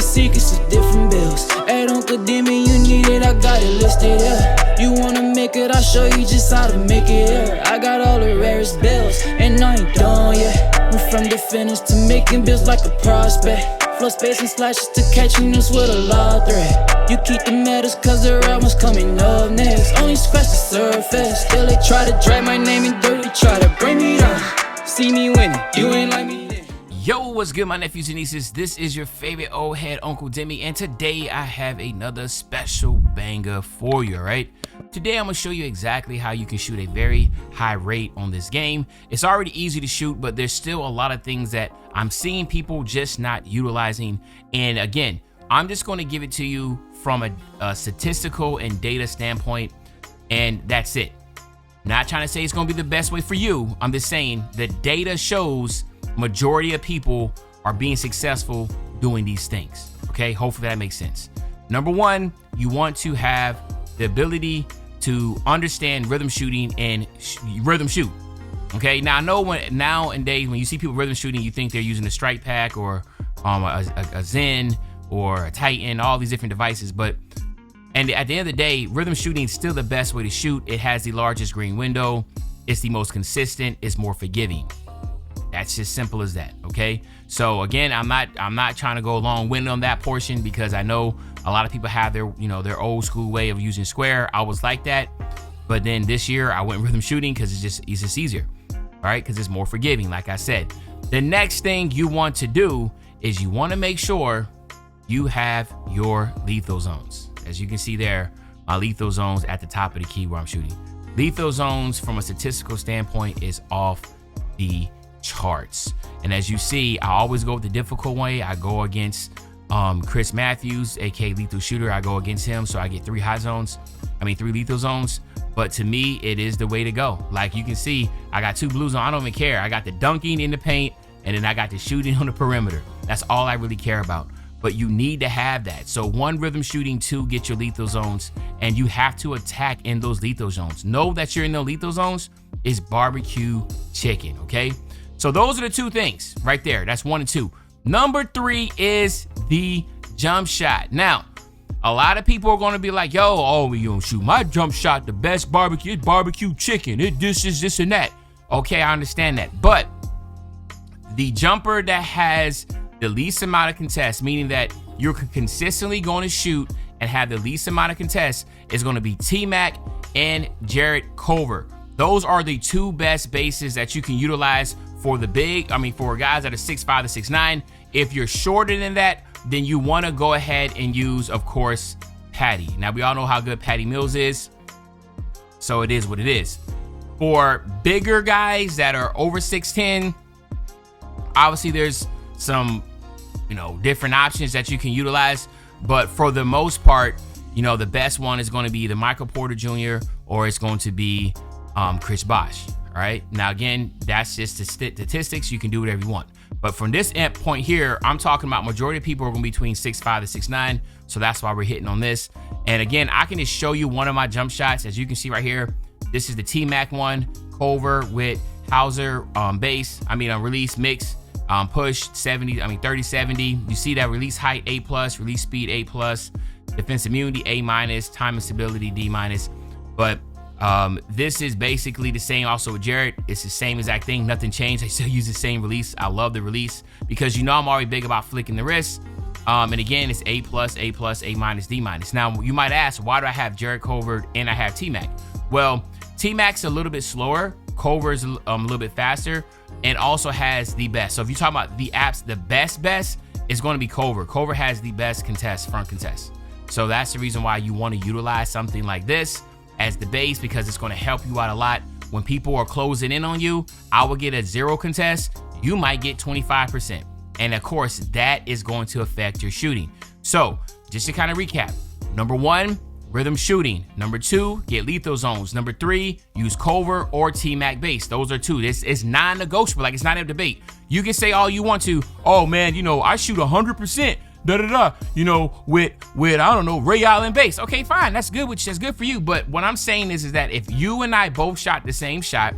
secrets of different bills. At Uncle Demi, you need it, I got it listed here. You wanna make it, I'll show you just how to make it here. I got all the rarest bills, and I ain't done yet. Went from the finish to making bills like a prospect. Flow space and slashes to catching us with a law threat. You keep the medals cause the right one's coming up next. Only scratch the surface. Still they try to drag my name in dirt, they try to bring me down. See me winning, you ain't like me then. Yo, what's good, my nephews and nieces? This is your favorite old head, Uncle Demi, and today I have another special banger for you, right? Today I'm gonna show you exactly how you can shoot a very high rate on this game. It's already easy to shoot, but there's still a lot of things that I'm seeing people just not utilizing. And again, I'm just gonna give it to you from a statistical and data standpoint, and that's it. Not trying to say it's gonna be the best way for you. I'm just saying the data shows majority of people are being successful doing these things. Okay, hopefully that makes sense. Number one, you want to have the ability to understand rhythm shooting and rhythm shoot. Okay, now I know nowadays when you see people rhythm shooting, you think they're using a Strike Pack or a Zen or a Titan, all these different devices, and at the end of the day, rhythm shooting is still the best way to shoot. It has the largest green window, it's the most consistent, it's more forgiving. That's just simple as that, okay? So again, I'm not trying to go long-winded on that portion because I know a lot of people have their old school way of using square. I was like that, but then this year I went rhythm shooting because it's just easier, all right? Because it's more forgiving, like I said. The next thing you want to do is you want to make sure you have your lethal zones. As you can see there, my lethal zones at the top of the key where I'm shooting. Lethal zones from a statistical standpoint is off the charts. And as you see, I always go with the difficult way. I go against Chris Matthews, aka Lethal Shooter. I go against him, so I get three lethal zones. But to me, it is the way to go. Like you can see, I got two blue zones. I don't even care. I got the dunking in the paint, and then I got the shooting on the perimeter. That's all I really care about. But you need to have that. So one, rhythm shooting, two, get your lethal zones, and you have to attack in those lethal zones. Know that you're in the lethal zones is barbecue chicken, okay? So those are the two things right there. That's 1 and 2. Number 3 is the jump shot. Now, a lot of people are going to be like, yo, you don't shoot my jump shot the best barbecue. It's barbecue chicken. This and that. Okay, I understand that. But the jumper that has the least amount of contests, meaning that you're consistently going to shoot and have the least amount of contests, is going to be T-Mac and Jarrett Culver. Those are the two best bases that you can utilize for for guys that are 6'5" to 6'9". If you're shorter than that, then you want to go ahead and use, of course, Patty. Now, we all know how good Patty Mills is, so it is what it is. For bigger guys that are over 6'10", obviously there's some, different options that you can utilize, but for the most part, the best one is going to be either Michael Porter Jr. or it's going to be Chris Bosh. All right. Now, again, that's just the statistics. You can do whatever you want. But from this point here, I'm talking about majority of people are going to be between 6'5" to 6'9". So that's why we're hitting on this. And again, I can just show you one of my jump shots. As you can see right here, this is the T-Mac one, Culver with Hauser release mix, push 30-70. You see that release height A+, release speed A+, defense immunity A-, time and stability D-. But this is basically the same also with Jarrett. It's the same exact thing, nothing changed. I still use the same release. I love the release because I'm already big about flicking the wrist. And again, it's A+, A+, A-, D-. Now, you might ask, why do I have Jarrett Culver and I have T-Mac? Well, T-Mac's a little bit slower, Culver's a little bit faster, and also has the best. So if you're talking about the apps, the best is going to be Culver. Culver has the best front contest. So that's the reason why you want to utilize something like this as the base, because it's going to help you out a lot. When people are closing in on you, I will get a 0 contest. You might get 25%. And of course, that is going to affect your shooting. So just to kind of recap, number 1, rhythm shooting. Number 2, get lethal zones. Number 3, use Culver or T-Mac base. Those are 2. This is non-negotiable. Like, it's not a debate. You can say all you want to. Oh man, I shoot 100%. With I don't know, Ray Allen base. Okay, fine, that's good, that's good for you. But what I'm saying is that if you and I both shot the same shot,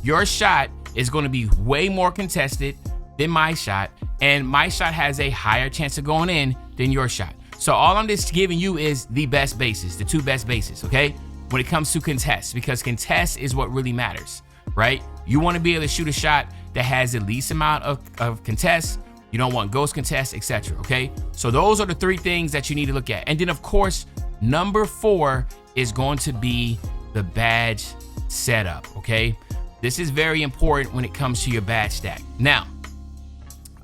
your shot is going to be way more contested than my shot, and my shot has a higher chance of going in than your shot. So all I'm just giving you is the best bases, the 2 best bases, okay? When it comes to contest, because contest is what really matters, right? You want to be able to shoot a shot that has the least amount of contest. You don't want ghost contest, etc. Okay, so those are the 3 things that you need to look at. And then of course, number 4 is going to be the badge setup. Okay, this is very important when it comes to your badge stack. Now,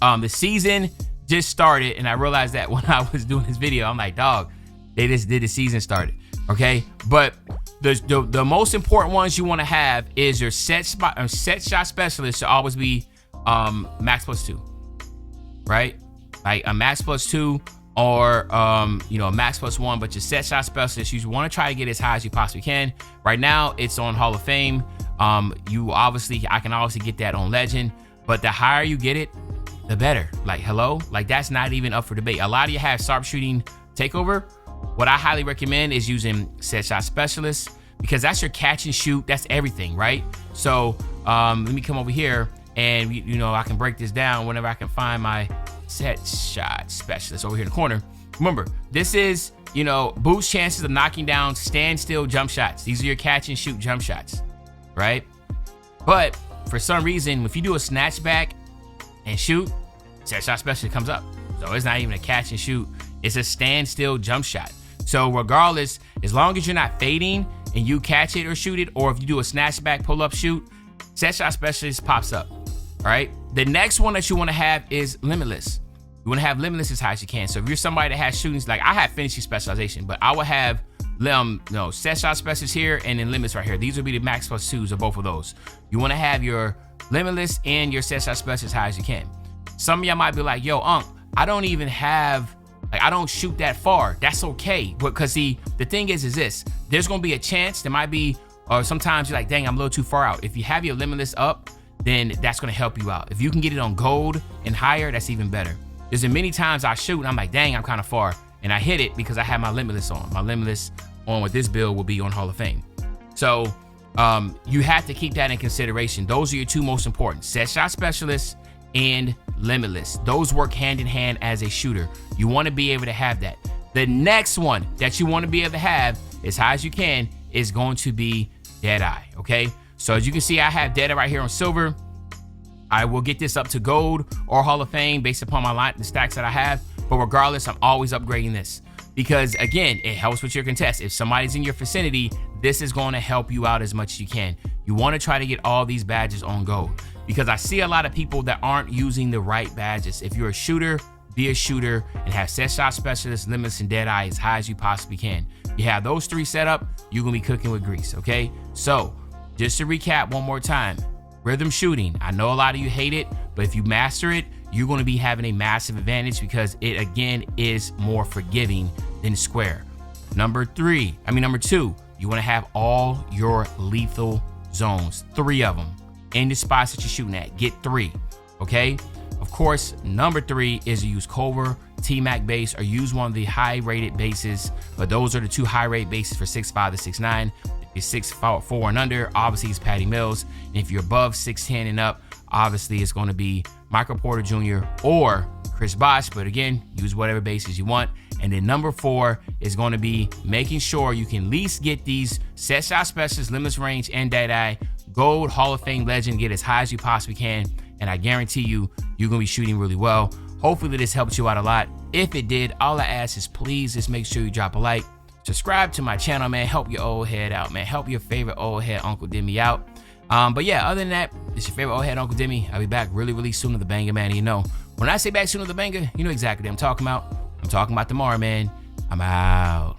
the season just started, and I realized that when I was doing this video, I'm like, dog, they just did the season started. Okay, but the most important ones you want to have is your set shot specialist should always be max +2, right? Like a max +2 or a max +1, but your set shot specialist, you want to try to get as high as you possibly can. Right now it's on Hall of Fame. I can obviously get that on Legend, but the higher you get it, the better. Like, hello, like that's not even up for debate. A lot of you have sharpshooting takeover. What I highly recommend is using set shot specialist, because that's your catch and shoot. That's everything, right? So let me come over here and I can break this down whenever I can find my set shot specialist over here in the corner. Remember, this is, boost chances of knocking down standstill jump shots. These are your catch and shoot jump shots, right? But for some reason, if you do a snatch back and shoot, set shot specialist comes up. So it's not even a catch and shoot. It's a standstill jump shot. So regardless, as long as you're not fading and you catch it or shoot it, or if you do a snatch back, pull up, shoot, set shot specialist pops up. All right. The next one that you want to have is limitless. You want to have limitless as high as you can. So if you're somebody that has shootings, like I have finishing specialization, but I will have set shot specialist here and then limitless right here. These will be the max +2s of both of those. You want to have your limitless and your set shot specialist as high as you can. Some of y'all might be like, yo, I don't even have, I don't shoot that far. That's okay. Because the thing is this, there's going to be a chance there might be, or sometimes you're like, dang, I'm a little too far out. If you have your limitless up, then that's going to help you out. If you can get it on gold and higher, that's even better. There's been many times I shoot and I'm like, dang, I'm kind of far. And I hit it because I have my limitless on. My limitless on with this build will be on Hall of Fame. So you have to keep that in consideration. Those are your 2 most important, set shot specialist and limitless. Those work hand in hand as a shooter. You want to be able to have that. The next one that you want to be able to have as high as you can is going to be Deadeye. Okay, so as you can see, I have Deadeye right here on silver. I will get this up to gold or Hall of Fame based upon the stacks that I have. But regardless, I'm always upgrading this because, again, it helps with your contest. If somebody's in your vicinity, this is going to help you out as much as you can. You want to try to get all these badges on gold, because I see a lot of people that aren't using the right badges. If you're a shooter, be a shooter and have set shot specialist, limitless, and Deadeye as high as you possibly can. You have those 3 set up, you're going to be cooking with grease, okay? So just to recap one more time, rhythm shooting. I know a lot of you hate it, but if you master it, you're going to be having a massive advantage because it, again, is more forgiving than square. Number 2, you want to have all your lethal zones, 3 of them in the spots that you're shooting at. Get 3, okay? Of course, number 3 is to use Culver, T-Mac base, or use one of the high-rated bases, but those are the 2 high-rated bases for 6'5" to 6'9". If you're 6'4" and under, obviously it's Patty Mills. And if you're above 6'10" and up, obviously it's going to be Michael Porter Jr. or Chris Bosh, but again, use whatever bases you want. And then number 4 is going to be making sure you can at least get these set shot specialists, limitless range, and Deadeye, gold, Hall of Fame, legend, get as high as you possibly can. And I guarantee you, you're going to be shooting really well. Hopefully this helped you out a lot. If it did, all I ask is please just make sure you drop a like, subscribe to my channel, man. Help your old head out, man. Help your favorite old head Uncle Demi out. But yeah, other than that, it's your favorite old head Uncle Demi. I'll be back really, really soon with the banger, man. And you know, when I say back soon with the banger, you know exactly what I'm talking about. I'm talking about tomorrow, man. I'm out.